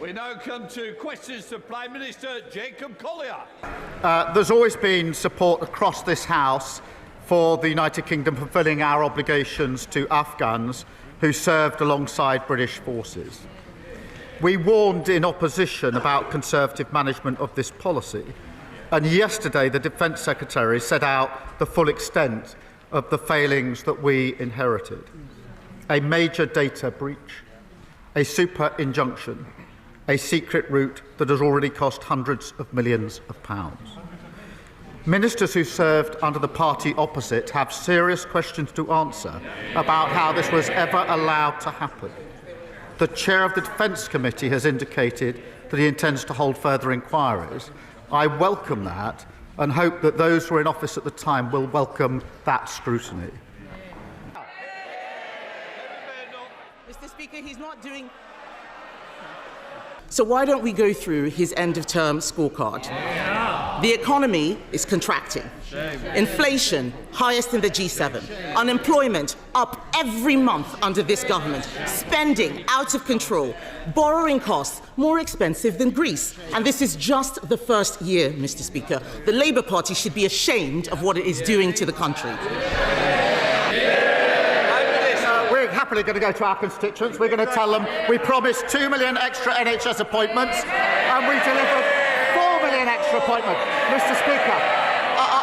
We now come to questions to Prime Minister Jacob Collier. There's always been support across this House for the United Kingdom fulfilling our obligations to Afghans who served alongside British forces. We warned in opposition about Conservative management of this policy, and yesterday the Defence Secretary set out the full extent of the failings that we inherited. A major data breach, a super injunction, a secret route that has already cost hundreds of millions of pounds. Ministers who served under the party opposite have serious questions to answer about how this was ever allowed to happen. The chair of the Defence Committee has indicated that he intends to hold further inquiries. I welcome that and hope that those who were in office at the time will welcome that scrutiny. Mr. Speaker, he's not doing... So why don't we go through his end-of-term scorecard? The economy is contracting. Inflation, highest in the G7. Unemployment, up every month under this government. Spending, out of control. Borrowing costs, more expensive than Greece. And this is just the first year, Mr. Speaker. The Labour Party should be ashamed of what it is doing to the country. We're happily going to go to our constituents. We're going to tell them we promised 2 million extra NHS appointments and we delivered 4 million extra appointments. Mr. Speaker,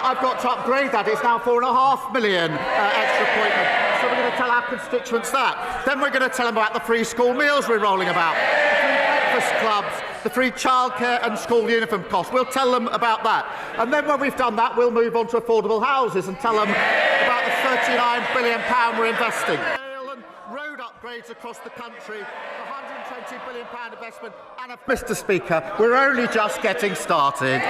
I've got to upgrade that. It's now 4.5 million extra appointments. So we're going to tell our constituents that. Then we're going to tell them about the free school meals we're rolling about, the free breakfast clubs, the free childcare and school uniform costs. We'll tell them about that. And then when we've done that, we'll move on to affordable houses and tell them about the £39 billion we're investing. Road upgrades across the country, the £120 billion investment, and Mr. Speaker, we're only just getting started.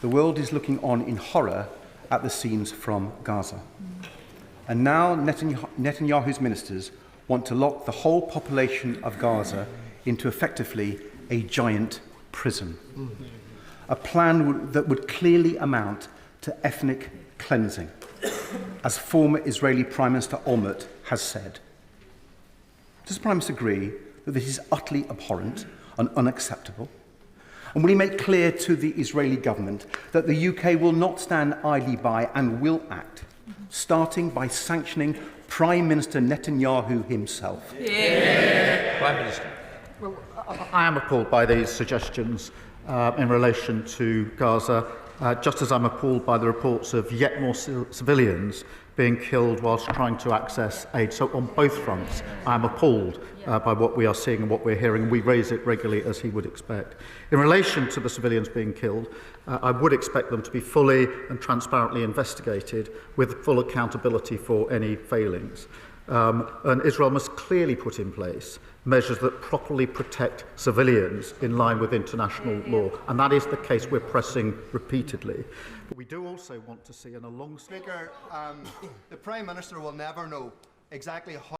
The world is looking on in horror at the scenes from Gaza. And now Netanyahu's ministers want to lock the whole population of Gaza into effectively a giant prison. A plan that would clearly amount to ethnic cleansing, as former Israeli Prime Minister Olmert has said. Does the Prime Minister agree that this is utterly abhorrent and unacceptable? And will he make clear to the Israeli government that the UK will not stand idly by and will act, starting by sanctioning Prime Minister Netanyahu himself? Yeah. Prime Minister. Well, I am appalled by these suggestions in relation to Gaza. Just as I'm appalled by the reports of yet more civilians being killed whilst trying to access aid. So on both fronts, I'm appalled by what we are seeing and what we're hearing, and we raise it regularly as he would expect. In relation to the civilians being killed, I would expect them to be fully and transparently investigated with full accountability for any failings. And Israel must clearly put in place measures that properly protect civilians in line with international law. And that is the case we're pressing repeatedly. But we do also want to see an alongside... Speaker, the Prime Minister will never know exactly how